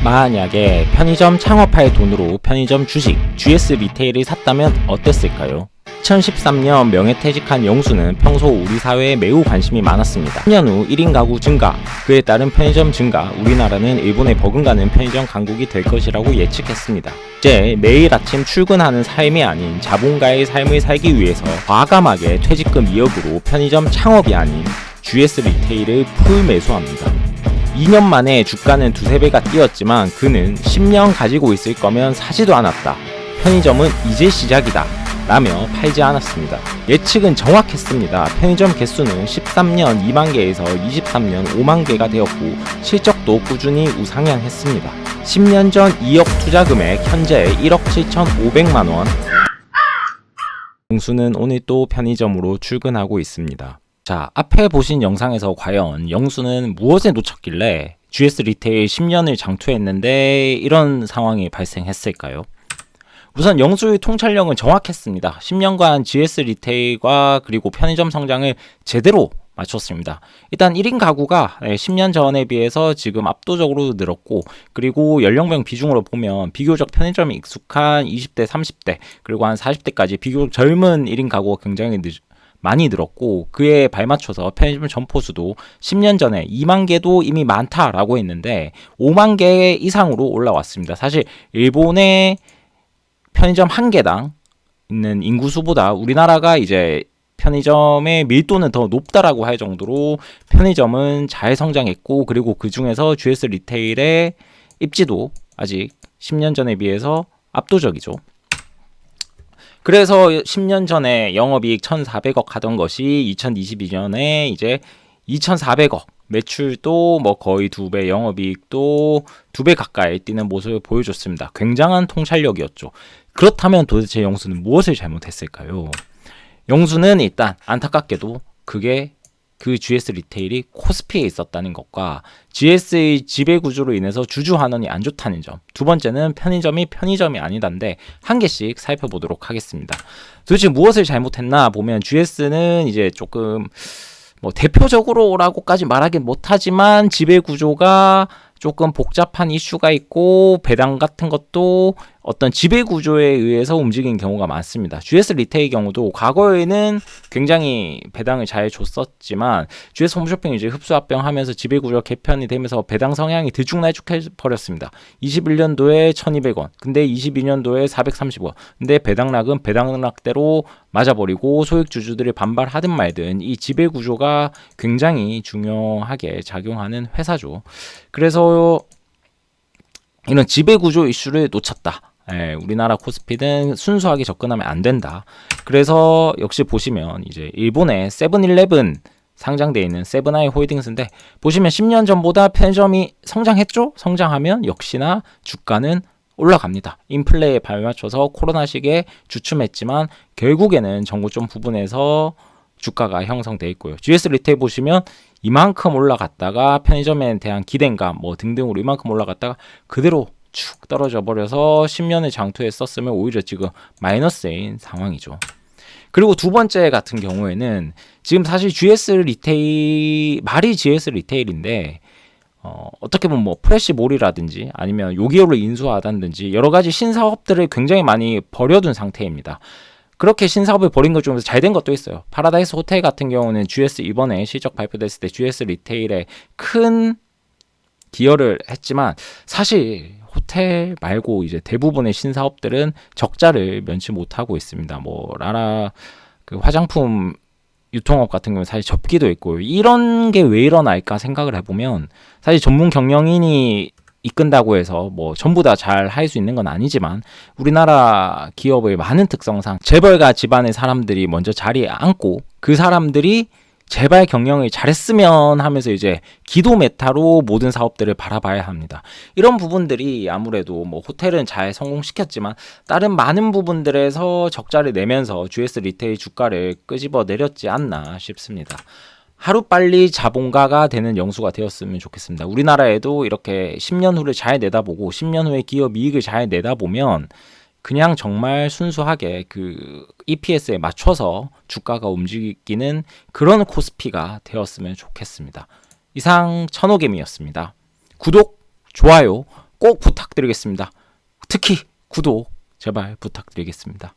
만약에 편의점 창업할 돈으로 편의점 주식 GS 리테일을 샀다면 어땠을까요? 2013년 명예퇴직한 영수는 평소 우리 사회에 매우 관심이 많았습니다. 10년 후 1인 가구 증가, 그에 따른 편의점 증가, 우리나라는 일본에 버금가는 편의점 강국이 될 것이라고 예측했습니다. 이제 매일 아침 출근하는 삶이 아닌 자본가의 삶을 살기 위해서 과감하게 퇴직금 2억으로 편의점 창업이 아닌 GS 리테일을 풀 매수합니다. 2년 만에 주가는 두세 배가 뛰었지만 그는 10년 가지고 있을 거면 사지도 않았다. 편의점은 이제 시작이다. 라며 팔지 않았습니다. 예측은 정확했습니다. 편의점 개수는 13년 2만 개에서 23년 5만 개가 되었고 실적도 꾸준히 우상향했습니다. 10년 전 2억 투자 금액 현재 1억 7,500만 원. 영수는 오늘 또 편의점으로 출근하고 있습니다. 자, 앞에 보신 영상에서 과연 영수는 무엇에 놓쳤길래 GS 리테일 10년을 장투했는데 이런 상황이 발생했을까요? 우선 영수의 통찰력은 정확했습니다. 10년간 GS 리테일과 그리고 편의점 성장을 제대로 맞췄습니다. 일단 1인 가구가 10년 전에 비해서 지금 압도적으로 늘었고, 그리고 연령별 비중으로 보면 비교적 편의점이 익숙한 20대, 30대, 그리고 한 40대까지 비교적 젊은 1인 가구가 굉장히 많이 늘었고, 그에 발맞춰서 편의점 점포수도 10년 전에 2만 개도 이미 많다라고 했는데 5만 개 이상으로 올라왔습니다. 사실 일본의 편의점 한 개당 있는 인구수보다 우리나라가 이제 편의점의 밀도는 더 높다라고 할 정도로 편의점은 잘 성장했고, 그리고 그 중에서 GS 리테일의 입지도 아직 10년 전에 비해서 압도적이죠. 그래서 10년 전에 영업이익 1,400억 하던 것이 2022년에 이제 2,400억, 매출도 뭐 거의 2배, 영업이익도 2배 가까이 뛰는 모습을 보여줬습니다. 굉장한 통찰력이었죠. 그렇다면 도대체 영수는 무엇을 잘못했을까요? 영수는 일단 안타깝게도 그게 그 GS 리테일이 코스피에 있었다는 것과 GS의 지배구조로 인해서 주주환원이 안 좋다는 점, 두 번째는 편의점이 아니단데 한 개씩 살펴보도록 하겠습니다. 도대체 무엇을 잘못했나 보면 GS는 이제 조금 뭐 대표적으로라고까지 말하긴 못하지만 지배구조가 조금 복잡한 이슈가 있고, 배당 같은 것도 어떤 지배구조에 의해서 움직이는 경우가 많습니다. GS 리테일 경우도 과거에는 굉장히 배당을 잘 줬었지만 GS 홈쇼핑이 이제 흡수합병 하면서 지배구조 개편이 되면서 배당 성향이 들쭉날쭉해 버렸습니다. 21년도에 1,200원, 근데 22년도에 430원. 근데 배당락은 배당락대로 맞아버리고 소액주주들이 반발하든 말든 이 지배구조가 굉장히 중요하게 작용하는 회사죠. 그래서 이런 지배구조 이슈를 놓쳤다. 우리나라 코스피는 순수하게 접근하면 안 된다. 그래서 역시 보시면 이제 일본의 세븐일레븐 상장되어 있는 세븐아이 홀딩스인데, 보시면 10년 전보다 편의점이 성장했죠? 성장하면 역시나 주가는 올라갑니다. 인플레에 발맞춰서 코로나 시기에 주춤했지만 결국에는 정고점 부분에서 주가가 형성돼 있고요. GS 리테일 보시면 이만큼 올라갔다가 편의점에 대한 기대감 뭐 등등으로 이만큼 올라갔다가 그대로 축 떨어져 버려서 10년의 장투에 썼으면 오히려 지금 마이너스인 상황이죠. 그리고 두 번째 같은 경우에는 지금 사실 GS 리테일 말이 GS 리테일인데 어떻게 보면 뭐 프레시몰이라든지 아니면 요기요를 인수하다든지 여러 가지 신사업들을 굉장히 많이 버려둔 상태입니다. 그렇게 신사업을 벌인 것 중에서 잘 된 것도 있어요. 파라다이스 호텔 같은 경우는 GS 이번에 실적 발표됐을 때 GS 리테일에 큰 기여를 했지만, 사실 호텔 말고 이제 대부분의 신사업들은 적자를 면치 못하고 있습니다. 뭐 라라 그 화장품 유통업 같은 경우는 사실 접기도 있고, 이런 게 왜 일어날까 생각을 해보면, 사실 전문 경영인이 이끈다고 해서 뭐 전부 다 잘 할 수 있는 건 아니지만 우리나라 기업의 많은 특성상 재벌가 집안의 사람들이 먼저 자리에 앉고 그 사람들이 제발 경영을 잘했으면 하면서 이제 기도 메타로 모든 사업들을 바라봐야 합니다. 이런 부분들이 아무래도 뭐 호텔은 잘 성공시켰지만 다른 많은 부분들에서 적자를 내면서 GS 리테일 주가를 끄집어 내렸지 않나 싶습니다. 하루빨리 자본가가 되는 영수가 되었으면 좋겠습니다. 우리나라에도 이렇게 10년 후를 잘 내다보고 10년 후에 기업 이익을 잘 내다보면 그냥 정말 순수하게 그 EPS에 맞춰서 주가가 움직이는 그런 코스피가 되었으면 좋겠습니다. 이상 천호개미였습니다. 구독, 좋아요 꼭 부탁드리겠습니다. 특히 구독 제발 부탁드리겠습니다.